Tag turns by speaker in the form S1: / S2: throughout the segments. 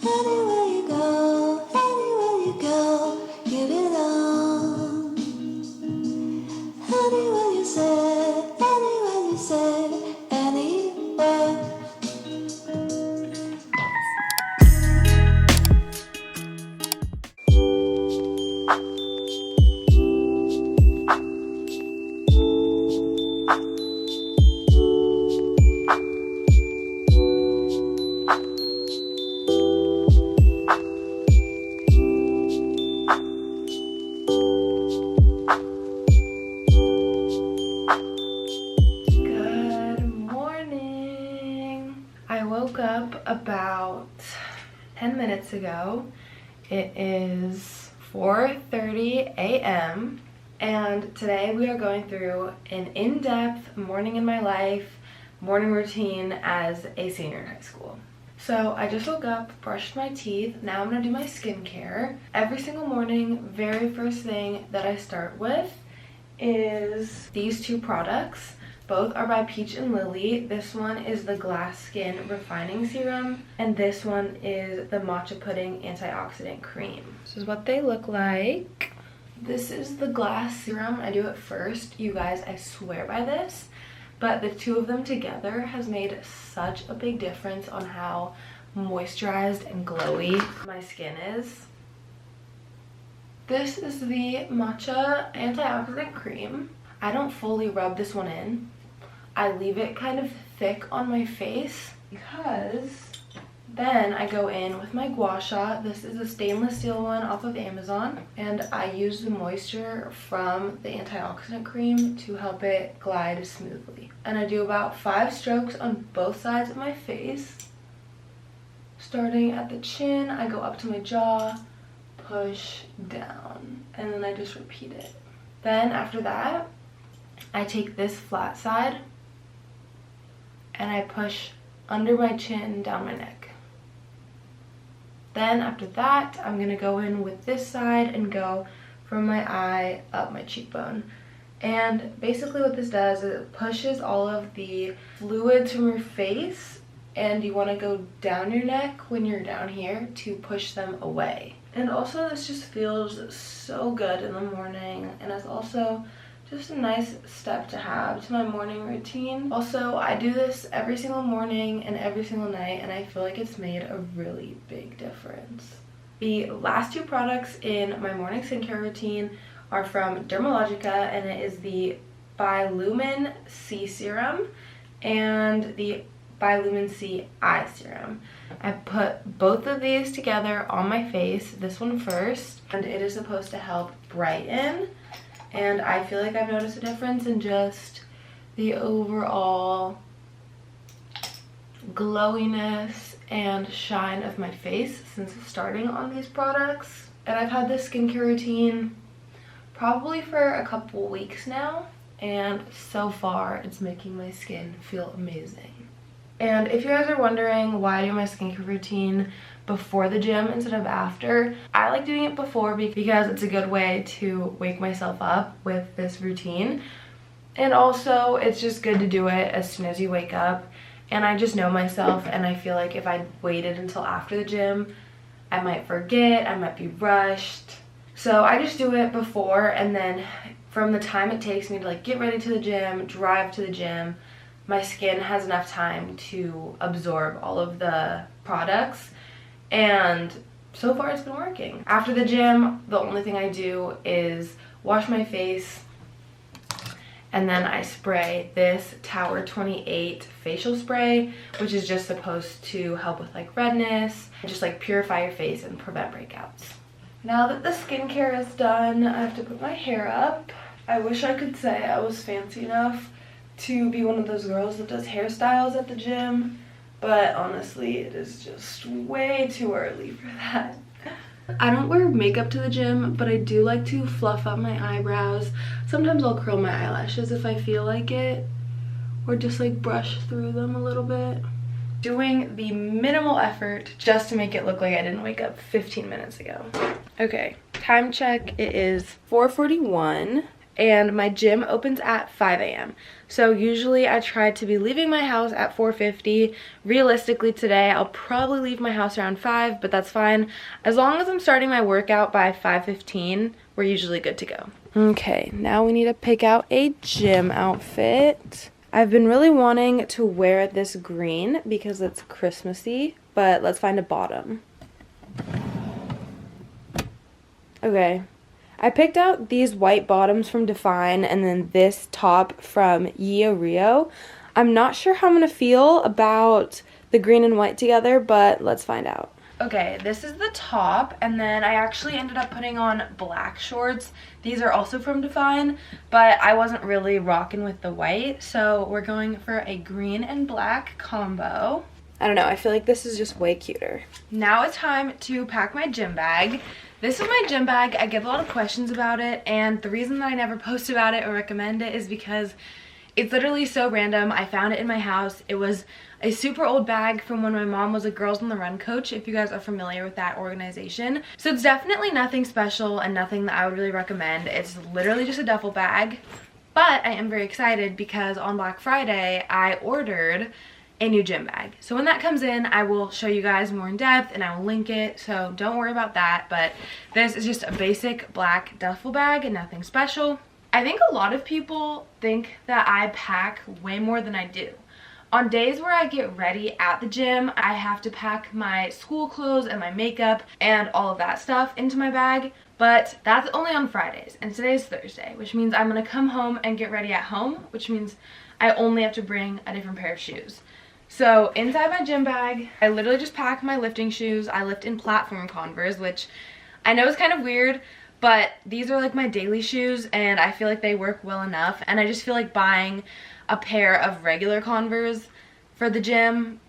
S1: Anywhere you go, you belong. Anywhere you say, anywhere.
S2: I woke up about 10 minutes ago. It is 4:30 a.m. and today we are going through an in-depth morning in my life morning routine as a senior in high school. So I just woke up, brushed my teeth. Now I'm gonna do my skincare. Every single morning, very first thing that I start with is these two products. Both are by Peach and Lily. This one is the Glass Skin Refining Serum, and this one is the Matcha Pudding Antioxidant Cream. This is what they look like. This is the Glass Serum. I do it first. You guys, I swear by this, but the two of them together has made such a big difference on how moisturized and glowy my skin is. This is the Matcha Antioxidant Cream. I don't fully rub this one in. I leave it kind of thick on my face because then I go in with my gua sha. This is a stainless steel one off of Amazon, and I use the moisture from the antioxidant cream to help it glide smoothly. And I do about 5 strokes on both sides of my face. Starting at the chin, I go up to my jaw, push down, and then I just repeat it. Then after that, I take this flat side and I push under my chin, down my neck. Then after that, I'm gonna go in with this side and go from my eye up my cheekbone. And basically what this does is it pushes all of the fluids from your face, and you wanna go down your neck when you're down here to push them away. And also this just feels so good in the morning, and it's also just a nice step to have to my morning routine. Also, I do this every single morning and every single night, and I feel like it's made a really big difference. The last 2 products in my morning skincare routine are from Dermalogica, and it is the Bilumin C Serum and the Bilumin C Eye Serum. I put both of these together on my face, this one first, and it is supposed to help brighten. And I feel like I've noticed a difference in just the overall glowiness and shine of my face since starting on these products. And I've had this skincare routine probably for a couple weeks now, and so far it's making my skin feel amazing. And if you guys are wondering why I do my skincare routine before the gym instead of after, I like doing it before because it's a good way to wake myself up with this routine. And also it's just good to do it as soon as you wake up. And I just know myself, and I feel like if I waited until after the gym, I might forget, I might be rushed. So I just do it before, and then from the time it takes me to like get ready to the gym, drive to the gym, my skin has enough time to absorb all of the products, and so far it's been working. After the gym, the only thing I do is wash my face, and then I spray this Tower 28 facial spray, which is just supposed to help with like redness, and just like purify your face and prevent breakouts. Now that the skincare is done, I have to put my hair up. I wish I could say I was fancy enough to be one of those girls that does hairstyles at the gym, but honestly it is just way too early for that. I don't wear makeup to the gym, but I do like to fluff up my eyebrows. Sometimes I'll curl my eyelashes if I feel like it, or just like brush through them a little bit. Doing the minimal effort just to make it look like I didn't wake up 15 minutes ago. Okay, time check, it is 4:41. and my gym opens at 5 a.m. So usually I try to be leaving my house at 4:50. Realistically today, I'll probably leave my house around 5, but that's fine. As long as I'm starting my workout by 5:15, we're usually good to go. Okay, now we need to pick out a gym outfit. I've been really wanting to wear this green because it's Christmassy, but let's find a bottom. Okay, I picked out these white bottoms from Define and then this top from Yeo Rio. I'm not sure how I'm gonna feel about the green and white together, but let's find out. Okay, this is the top, and then I actually ended up putting on black shorts. These are also from Define, but I wasn't really rocking with the white, so we're going for a green and black combo. I don't know, I feel like this is just way cuter. Now it's time to pack my gym bag. This is my gym bag. I get a lot of questions about it, and the reason that I never post about it or recommend it is because it's literally so random. I found it in my house. It was a super old bag from when my mom was a Girls on the Run coach, if you guys are familiar with that organization. So it's definitely nothing special and nothing that I would really recommend. It's literally just a duffel bag. But I am very excited because on Black Friday, I ordered a new gym bag. So when that comes in, I will show you guys more in depth and I will link it, so don't worry about that. But this is just a basic black duffel bag and nothing special. I think a lot of people think that I pack way more than I do. On days where I get ready at the gym, I have to pack my school clothes and my makeup and all of that stuff into my bag, but that's only on Fridays, and today's Thursday, which means I'm gonna come home and get ready at home, which means I only have to bring a different pair of shoes. So inside my gym bag, I literally just pack my lifting shoes. I lift in platform Converse, which I know is kind of weird, but these are like my daily shoes and I feel like they work well enough, and I just feel like buying a pair of regular Converse for the gym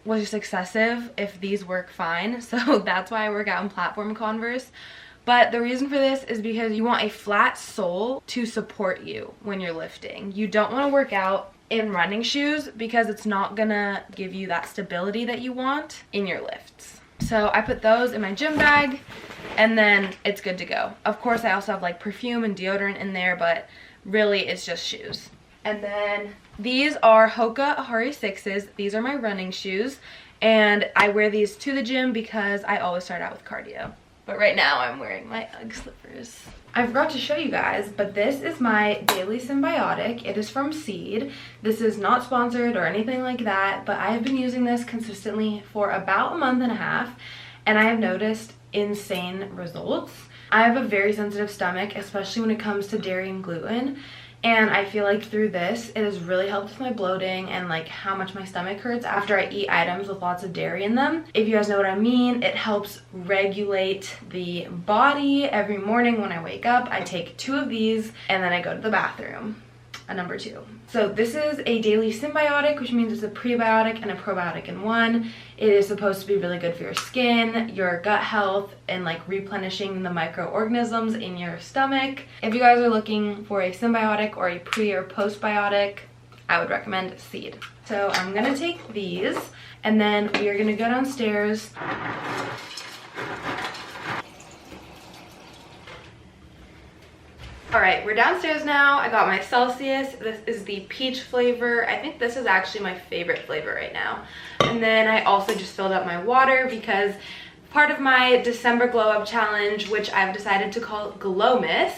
S2: was just excessive if these work fine. So that's why I work out in platform Converse. But the reason for this is because you want a flat sole to support you when you're lifting. You don't want to work out in running shoes because it's not gonna give you that stability that you want in your lifts. So I put those in my gym bag and then it's good to go. Of course I also have like perfume and deodorant in there, but really it's just shoes. And then these are Hoka Ahari 6s. These are my running shoes and I wear these to the gym because I always start out with cardio. But right now I'm wearing my UGG slippers. I forgot to show you guys, but this is my Daily Symbiotic. It is from Seed. This is not sponsored or anything like that, but I have been using this consistently for about a month and a half, and I have noticed insane results. I have a very sensitive stomach, especially when it comes to dairy and gluten. And I feel like through this, it has really helped with my bloating and like how much my stomach hurts after I eat items with lots of dairy in them. If you guys know what I mean, it helps regulate the body. Every morning when I wake up, I take 2 of these and then I go to the bathroom. A number 2. So this is a daily symbiotic, which means it's a prebiotic and a probiotic in one. It is supposed to be really good for your skin, your gut health, and like replenishing the microorganisms in your stomach. If you guys are looking for a symbiotic or a pre or postbiotic, I would recommend Seed. So I'm gonna take these and then we are gonna go downstairs. All right, we're downstairs now. I got my Celsius. This is the peach flavor. I think this is actually my favorite flavor right now. And then I also just filled up my water because part of my December glow up challenge, which I've decided to call GLOWmas,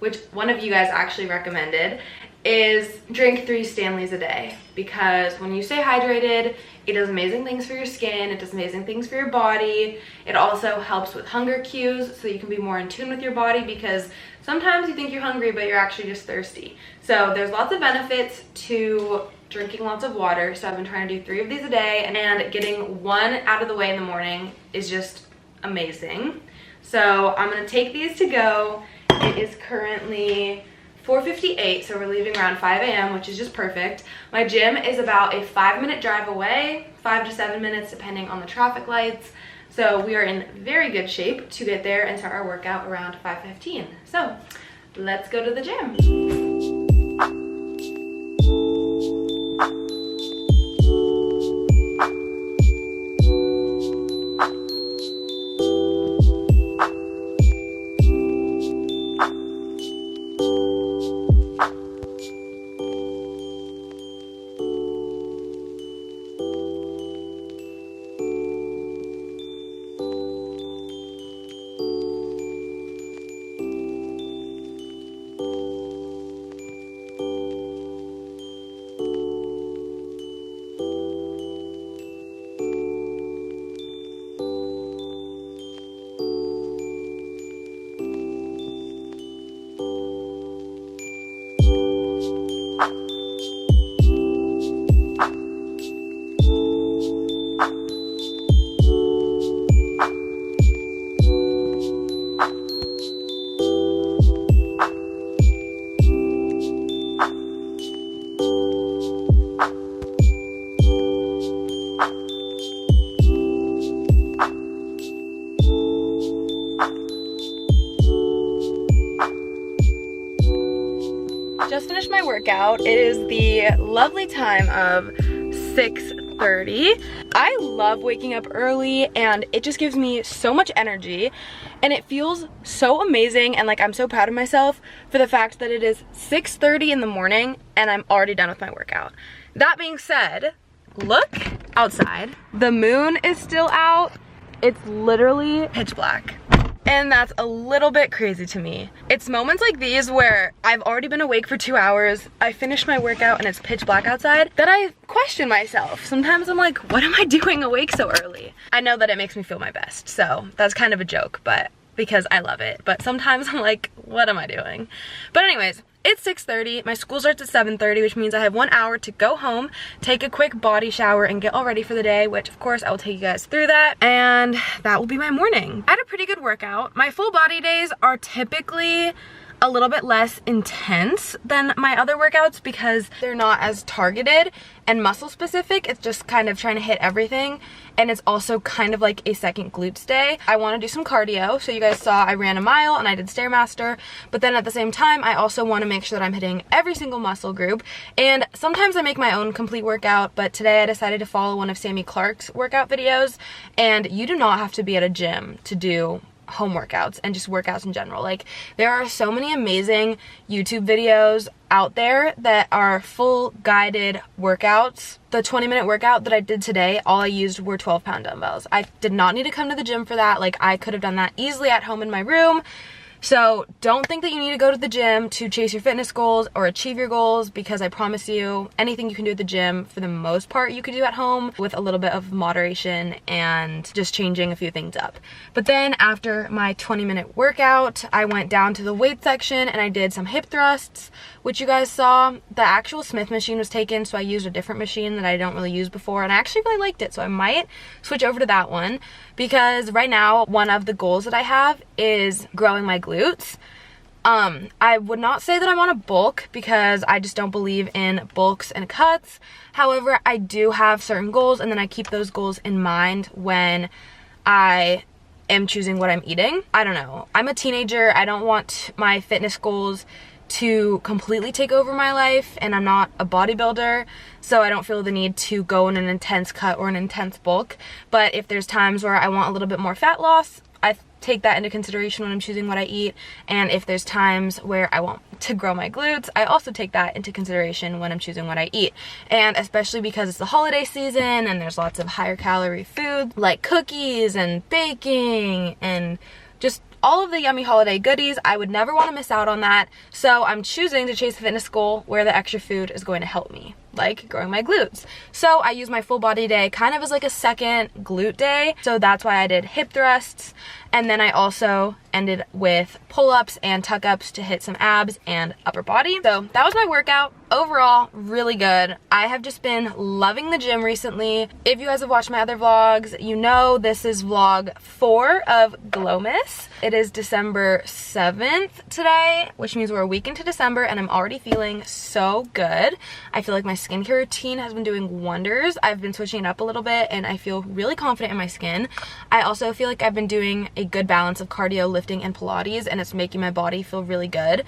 S2: which one of you guys actually recommended, is drink 3 Stanleys a day, because when you stay hydrated, it does amazing things for your skin, it does amazing things for your body. It also helps with hunger cues so you can be more in tune with your body, because sometimes you think you're hungry but you're actually just thirsty. So there's lots of benefits to drinking lots of water. So I've been trying to do 3 of these a day, and getting 1 out of the way in the morning is just amazing. So I'm gonna take these to go. It is currently 4:58, so we're leaving around 5 a.m., which is just perfect. My gym is about a 5-minute drive away, 5 to 7 minutes depending on the traffic lights. So we are in very good shape to get there and start our workout around 5:15. So let's go to the gym. just finished my workout. It is the lovely time of 6:30. I love waking up early and it just gives me so much energy and it feels so amazing, and like I'm so proud of myself for the fact that it is 6:30 in the morning and I'm already done with my workout. That being said, look outside. The moon is still out. It's literally pitch black. And that's a little bit crazy to me. It's moments like these where I've already been awake for 2 hours, I finished my workout and it's pitch black outside, that I question myself. Sometimes I'm like, what am I doing awake so early? I know that it makes me feel my best, so that's kind of a joke, but because I love it. But sometimes I'm like, what am I doing? But anyways, it's 6:30, my school starts at 7:30, which means I have 1 hour to go home, take a quick body shower, and get all ready for the day, which of course I will take you guys through that, and that will be my morning. I had a pretty good workout. My full body days are typically a little bit less intense than my other workouts because they're not as targeted and muscle specific. It's just kind of trying to hit everything, and it's also kind of like a second glutes day. I want to do some cardio, so you guys saw I ran a mile and I did Stairmaster, but then at the same time I also want to make sure that I'm hitting every single muscle group, and sometimes I make my own complete workout, but today I decided to follow one of Sammy Clark's workout videos, and you do not have to be at a gym to do home workouts and just workouts in general. Like, there are so many amazing YouTube videos out there that are full guided workouts. The 20-minute workout that I did today, all I used were 12-pound dumbbells. I did not need to come to the gym for that. Like, I could have done that easily at home in my room. So don't think that you need to go to the gym to chase your fitness goals or achieve your goals, because I promise you, anything you can do at the gym, for the most part, you could do at home with a little bit of moderation and just changing a few things up. But then after my 20-minute workout, I went down to the weight section and I did some hip thrusts, which you guys saw. The actual Smith machine was taken, so I used a different machine that I don't really use before, and I actually really liked it, so I might switch over to that one, because right now one of the goals that I have is growing my glutes. I would not say that I want to bulk because I just don't believe in bulks and cuts. However, I do have certain goals, and then I keep those goals in mind when I am choosing what I'm eating. I don't know. I'm a teenager. I don't want my fitness goals to completely take over my life, and I'm not a bodybuilder, so I don't feel the need to go in an intense cut or an intense bulk. But if there's times where I want a little bit more fat loss, I take that into consideration when I'm choosing what I eat. And if there's times where I want to grow my glutes, I also take that into consideration when I'm choosing what I eat. And especially because it's the holiday season and there's lots of higher calorie food like cookies and baking and just all of the yummy holiday goodies, I would never want to miss out on that. So I'm choosing to chase a fitness goal where the extra food is going to help me, like growing my glutes. So I use my full body day kind of as like a second glute day. So that's why I did hip thrusts. And then I also ended with pull-ups and tuck-ups to hit some abs and upper body. So that was my workout. Overall, really good. I have just been loving the gym recently. If you guys have watched my other vlogs, you know this is vlog 4 of GLOWmas. It is December 7th today, which means we're a week into December, and I'm already feeling so good. I feel like my skincare routine has been doing wonders. I've been switching it up a little bit, and I feel really confident in my skin. I also feel like I've been doing a good balance of cardio, lifting, and Pilates, and it's making my body feel really good.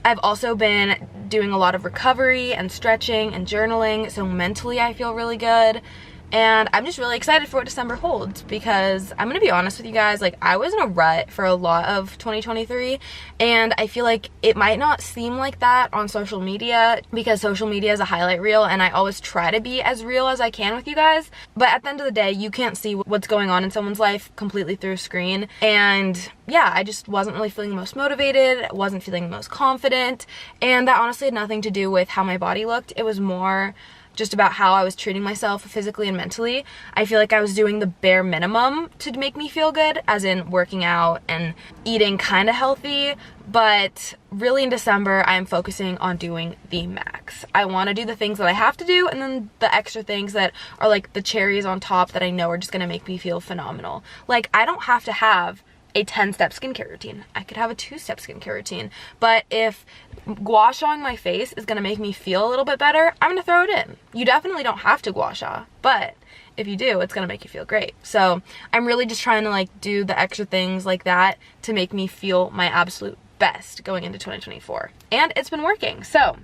S2: I've also been doing a lot of recovery and stretching and journaling, so mentally I feel really good. And I'm just really excited for what December holds, because I'm gonna be honest with you guys, like, I was in a rut for a lot of 2023, and I feel like it might not seem like that on social media, because social media is a highlight reel and I always try to be as real as I can with you guys. But at the end of the day, you can't see what's going on in someone's life completely through a screen. And yeah, I just wasn't really feeling the most motivated, wasn't feeling the most confident, and that honestly had nothing to do with how my body looked. It was more just about how I was treating myself physically and mentally. I feel like I was doing the bare minimum to make me feel good, as in working out and eating kind of healthy, but really in December I'm focusing on doing the max. I want to do the things that I have to do, and then the extra things that are like the cherries on top that I know are just gonna make me feel phenomenal. Like, I don't have to have a 10-step skincare routine. I could have a 2-step skincare routine. But if gua shawing my face is gonna make me feel a little bit better, I'm gonna throw it in. You definitely don't have to gua sha, but if you do, it's gonna make you feel great. So I'm really just trying to like do the extra things like that to make me feel my absolute best going into 2024. And it's been working. So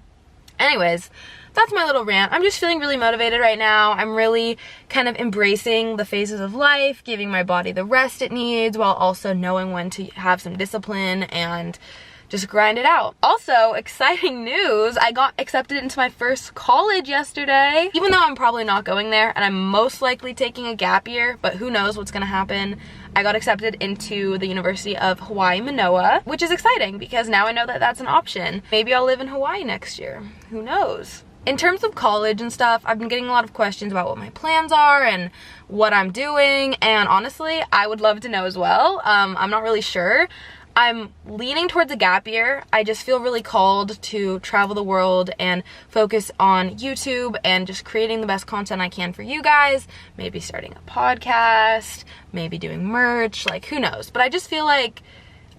S2: anyways, that's my little rant. I'm just feeling really motivated right now. I'm really kind of embracing the phases of life, giving my body the rest it needs while also knowing when to have some discipline and just grind it out. Also, exciting news, I got accepted into my first college yesterday. Even though I'm probably not going there and I'm most likely taking a gap year, but who knows what's gonna happen. I got accepted into the University of Hawaii Manoa, which is exciting because now I know that that's an option. Maybe I'll live in Hawaii next year, who knows? In terms of college and stuff, I've been getting a lot of questions about what my plans are and what I'm doing, and honestly, I would love to know as well. I'm not really sure. I'm leaning towards a gap year. I just feel really called to travel the world and focus on YouTube and just creating the best content I can for you guys. Maybe starting a podcast, maybe doing merch, like who knows. But I just feel like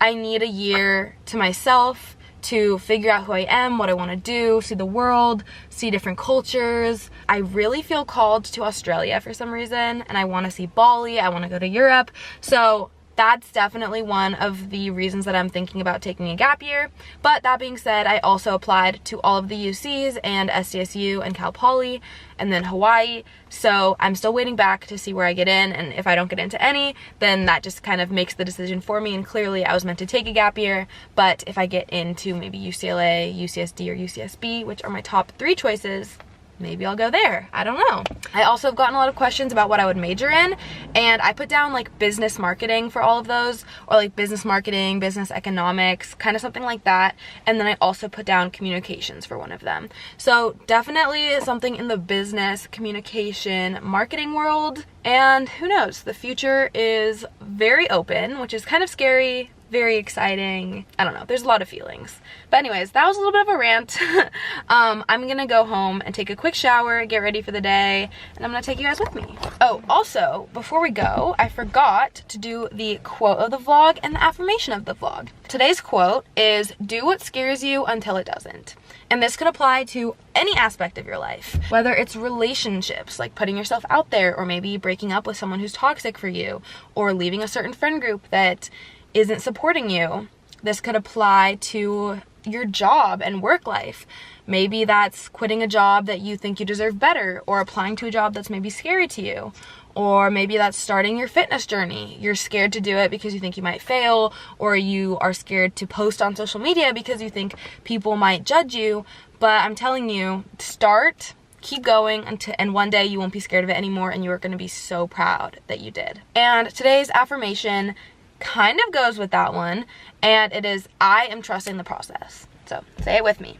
S2: I need a year to myself to figure out who I am, what I want to do, see the world, see different cultures. I really feel called to Australia for some reason, and I want to see Bali, I want to go to Europe. So that's definitely one of the reasons that I'm thinking about taking a gap year. But that being said, I also applied to all of the UCs and SDSU and Cal Poly and then Hawaii. So I'm still waiting back to see where I get in, and if I don't get into any, then that just kind of makes the decision for me. And clearly I was meant to take a gap year, but if I get into maybe UCLA, UCSD, or UCSB, which are my top 3 choices, maybe I'll go there. I don't know. I also have gotten a lot of questions about what I would major in, and I put down like business marketing for all of those, or like business marketing, business economics, kind of something like that. And then I also put down communications for one of them. So definitely something in the business, communication, marketing world. And who knows, the future is very open, which is kind of scary, very exciting. I don't know, there's a lot of feelings. But anyways, that was a little bit of a rant. I'm gonna go home and take a quick shower, get ready for the day, and I'm gonna take you guys with me. Oh, also, before we go, I forgot to do the quote of the vlog and the affirmation of the vlog. Today's quote is, "Do what scares you until it doesn't." And this could apply to any aspect of your life, whether it's relationships, like putting yourself out there, or maybe breaking up with someone who's toxic for you, or leaving a certain friend group that isn't supporting you. This could apply to your job and work life. Maybe that's quitting a job that you think you deserve better, or applying to a job that's maybe scary to you. Or maybe that's starting your fitness journey. You're scared to do it because you think you might fail, or you are scared to post on social media because you think people might judge you. But I'm telling you, start, keep going, and one day you won't be scared of it anymore, and you are going to be so proud that you did. And today's affirmation kind of goes with that one, and it is, I am trusting the process. So say it with me.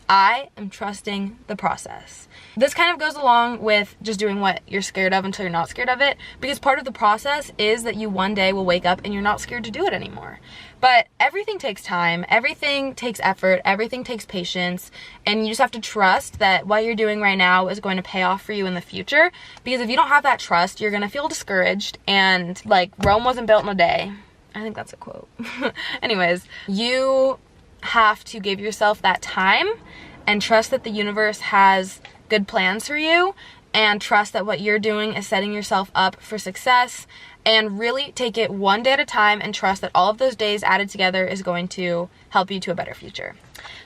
S2: I am trusting the process. This kind of goes along with just doing what you're scared of until you're not scared of it, because part of the process is that you one day will wake up and you're not scared to do it anymore. But everything takes time, everything takes effort, everything takes patience, and you just have to trust that what you're doing right now is going to pay off for you in the future, because if you don't have that trust, you're gonna feel discouraged, and like Rome wasn't built in a day. I think that's a quote. Anyways, you have to give yourself that time and trust that the universe has good plans for you, and trust that what you're doing is setting yourself up for success, and really take it one day at a time and trust that all of those days added together is going to help you to a better future.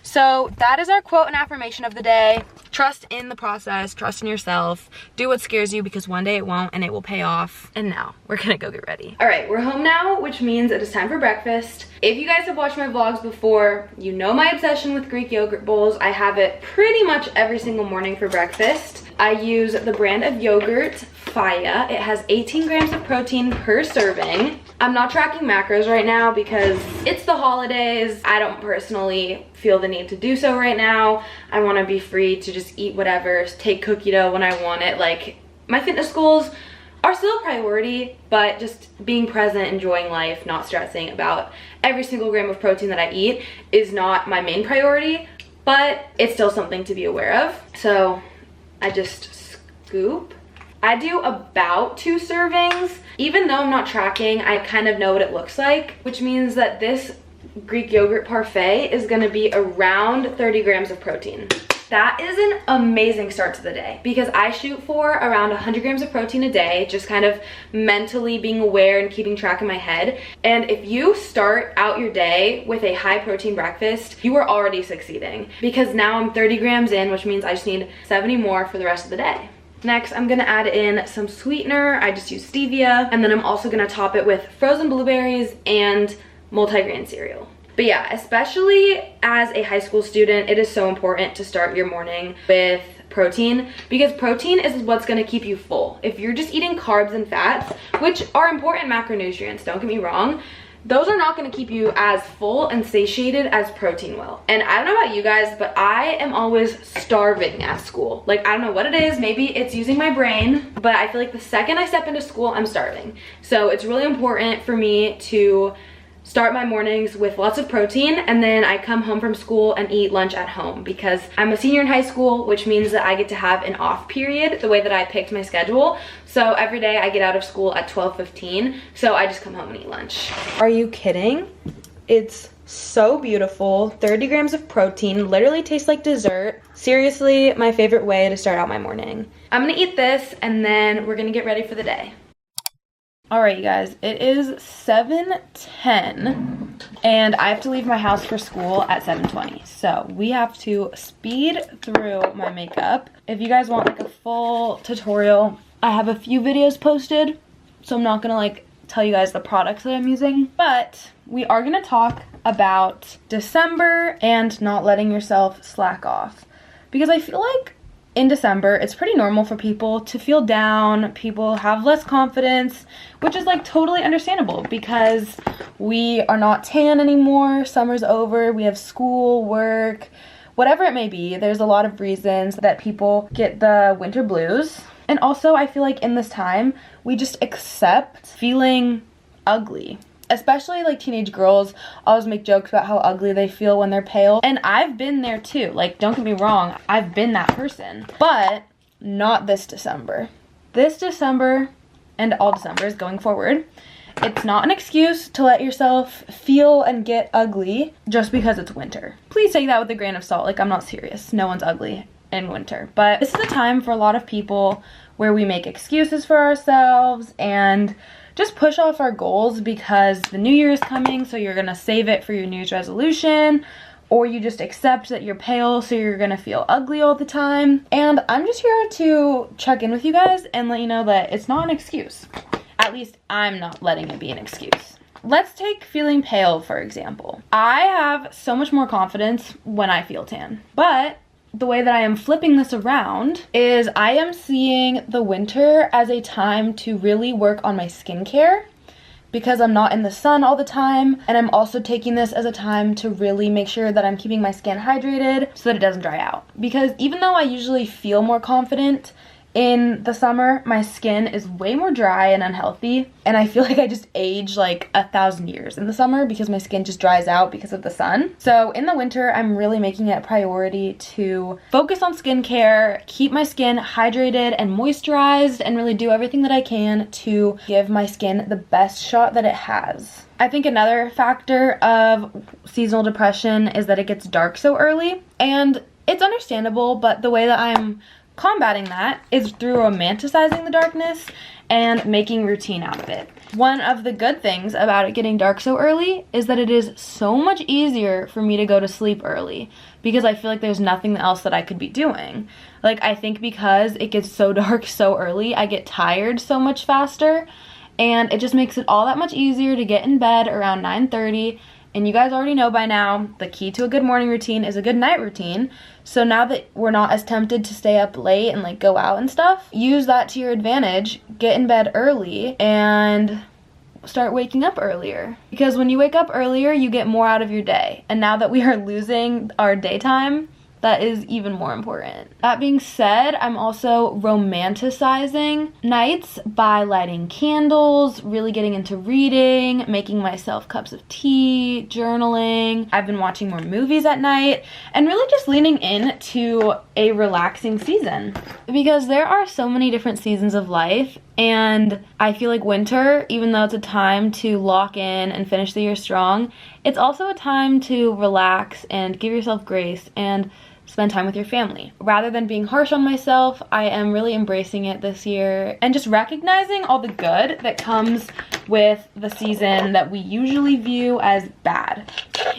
S2: So that is our quote and affirmation of the day. Trust in the process, trust in yourself, do what scares you, because one day it won't, and it will pay off. And now we're gonna go get ready. All right, we're home now, which means it is time for breakfast. If you guys have watched my vlogs before, you know my obsession with Greek yogurt bowls. I have it pretty much every single morning for breakfast. I use the brand of yogurt, Faya. It has 18 grams of protein per serving. I'm not tracking macros right now because it's the holidays. I don't personally feel the need to do so right now. I want to be free to just eat whatever, take cookie dough when I want it. Like, my fitness goals are still a priority, but just being present, enjoying life, not stressing about every single gram of protein that I eat is not my main priority, but it's still something to be aware of. So I just scoop. I do about 2 servings. Even though I'm not tracking, I kind of know what it looks like, which means that this Greek yogurt parfait is gonna be around 30 grams of protein. that is an amazing start to the day because I shoot for around 100 grams of protein a day, just kind of mentally being aware and keeping track in my head. And if you start out your day with a high protein breakfast, you are already succeeding because now I'm 30 grams in, which means I just need 70 more for the rest of the day. Next, I'm gonna add in some sweetener. I just use stevia, and then I'm also gonna top it with frozen blueberries and multigrain cereal. But yeah, especially as a high school student, it is so important to start your morning with protein because protein is what's gonna keep you full. If you're just eating carbs and fats, which are important macronutrients, don't get me wrong, those are not gonna keep you as full and satiated as protein will. And I don't know about you guys, but I am always starving at school. Like, I don't know what it is, maybe it's using my brain, but I feel like the second I step into school, I'm starving. So it's really important for me to start my mornings with lots of protein, and then I come home from school and eat lunch at home because I'm a senior in high school, which means that I get to have an off period the way that I picked my schedule. So every day I get out of school at 12:15, so I just come home and eat lunch. Are you kidding? It's so beautiful. 30 grams of protein, literally tastes like dessert. Seriously, my favorite way to start out my morning. I'm gonna eat this and then we're gonna get ready for the day. All right, you guys, it is 7:10 and I have to leave my house for school at 7:20. So we have to speed through my makeup. If you guys want like a full tutorial, I have a few videos posted, so I'm not gonna like tell you guys the products that I'm using, but we are gonna talk about December and not letting yourself slack off because I feel like in December, it's pretty normal for people to feel down. People have less confidence, which is like totally understandable because we are not tan anymore. Summer's over. We have school, work, whatever it may be. There's a lot of reasons that people get the winter blues. And also, I feel like in this time, we just accept feeling ugly. Especially like teenage girls always make jokes about how ugly they feel when they're pale. And I've been there too. Like, don't get me wrong, I've been that person. But not this December. This December and all Decembers going forward, it's not an excuse to let yourself feel and get ugly just because it's winter. Please take that with a grain of salt. Like, I'm not serious. No one's ugly in winter. But this is a time for a lot of people where we make excuses for ourselves and just push off our goals because the new year is coming, so you're gonna save it for your New Year's resolution, or you just accept that you're pale, so you're gonna feel ugly all the time. And I'm just here to check in with you guys and let you know that it's not an excuse. At least I'm not letting it be an excuse. Let's take feeling pale, for example. I have so much more confidence when I feel tan, but the way that I am flipping this around is I am seeing the winter as a time to really work on my skincare because I'm not in the sun all the time, and I'm also taking this as a time to really make sure that I'm keeping my skin hydrated so that it doesn't dry out. Because even though I usually feel more confident in the summer, my skin is way more dry and unhealthy, and I feel like I just age like 1,000 years in the summer because my skin just dries out because of the sun. So in the winter, I'm really making it a priority to focus on skincare, keep my skin hydrated and moisturized, and really do everything that I can to give my skin the best shot that it has. I think another factor of seasonal depression is that it gets dark so early, and it's understandable, but the way that I'm combating that is through romanticizing the darkness and making routine out of it. One of the good things about it getting dark so early is that it is so much easier for me to go to sleep early because I feel like there's nothing else that I could be doing. Like, I think because it gets so dark so early, I get tired so much faster, and it just makes it all that much easier to get in bed around 9:30. And you guys already know by now, the key to a good morning routine is a good night routine. So now that we're not as tempted to stay up late and like go out and stuff, use that to your advantage. Get in bed early and start waking up earlier. Because when you wake up earlier, you get more out of your day. And now that we are losing our daytime, that is even more important. That being said, I'm also romanticizing nights by lighting candles, really getting into reading, making myself cups of tea, journaling. I've been watching more movies at night and really just leaning into a relaxing season. Because there are so many different seasons of life, and I feel like winter, even though it's a time to lock in and finish the year strong, it's also a time to relax and give yourself grace and spend time with your family. Rather than being harsh on myself, I am really embracing it this year and just recognizing all the good that comes with the season that we usually view as bad.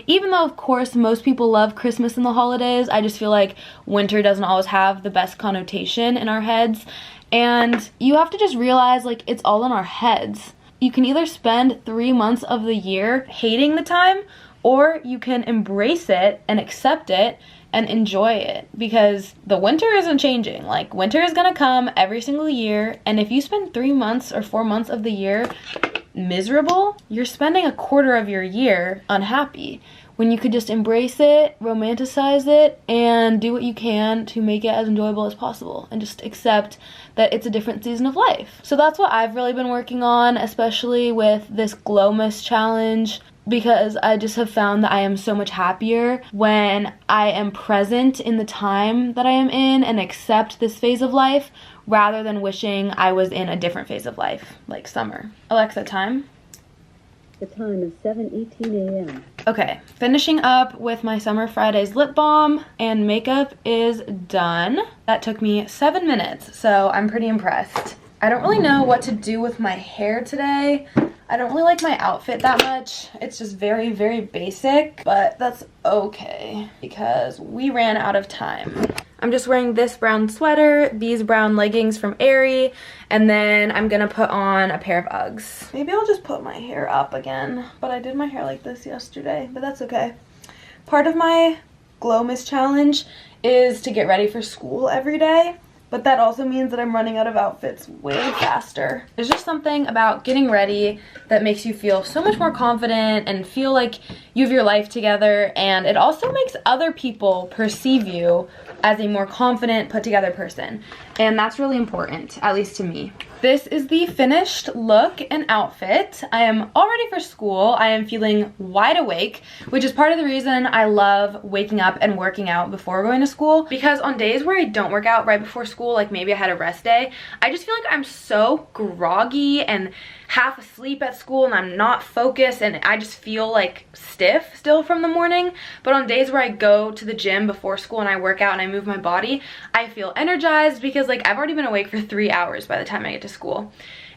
S2: Even though, of course, most people love Christmas and the holidays, I just feel like winter doesn't always have the best connotation in our heads. And you have to just realize, like, it's all in our heads. You can either spend 3 months of the year hating the time, or you can embrace it and accept it and enjoy it, because the winter isn't changing. Like, winter is gonna come every single year, and if you spend 3 months or 4 months of the year miserable, you're spending a quarter of your year unhappy, when you could just embrace it, romanticize it, and do what you can to make it as enjoyable as possible, and just accept that it's a different season of life. So that's what I've really been working on, especially with this GLOWmas challenge, because I just have found that I am so much happier when I am present in the time that I am in and accept this phase of life, rather than wishing I was in a different phase of life, like summer. Alexa, time?
S3: The time is 7:18 a.m.
S2: Okay, finishing up with my Summer Fridays lip balm, and makeup is done. That took me 7 minutes, so I'm pretty impressed. I don't really know what to do with my hair today. I don't really like my outfit that much. It's just very, very basic, but that's okay because we ran out of time. I'm just wearing this brown sweater, these brown leggings from Aerie, and then I'm gonna put on a pair of Uggs. Maybe I'll just put my hair up again, but I did my hair like this yesterday, but that's okay. Part of my GLOWmas challenge is to get ready for school every day, but that also means that I'm running out of outfits way faster. There's just something about getting ready that makes you feel so much more confident and feel like you have your life together, and it also makes other people perceive you as a more confident, put together person. And that's really important, at least to me. This is the finished look and outfit. I am all ready for school. I am feeling wide awake, which is part of the reason I love waking up and working out before going to school, because on days where I don't work out right before school, like maybe I had a rest day, I just feel like I'm so groggy and half asleep at school, and I'm not focused, and I just feel like stiff still from the morning. But on days where I go to the gym before school and I work out and I move my body, I feel energized, because like I've already been awake for 3 hours by the time I get to school,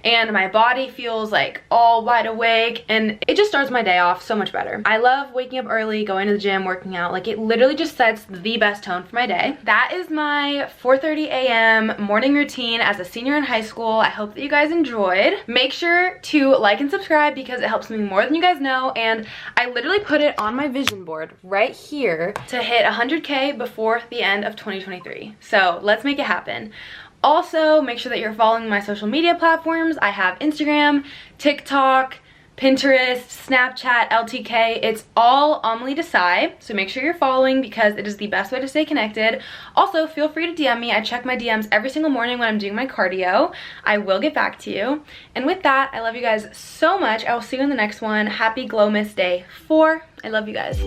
S2: and my body feels like all wide awake, and it just starts my day off so much better. I love waking up early, going to the gym, working out. Like, it literally just sets the best tone for my day. That is my 4:30 a.m. morning routine as a senior in high school. I hope that you guys enjoyed. Make sure to like and subscribe, because it helps me more than you guys know, and I literally put it on my vision board right here to hit 100K before the end of 2023. So let's make it happen. Also, make sure that you're following my social media platforms. I have Instagram, TikTok, Pinterest, Snapchat, LTK. It's all ameliedesai, so make sure you're following, because it is the best way to stay connected. Also, feel free to DM me. I check my DMs every single morning when I'm doing my cardio. I will get back to you. And with that, I love you guys so much. I will see you in the next one. Happy GLOWmas Day 4. I love you guys.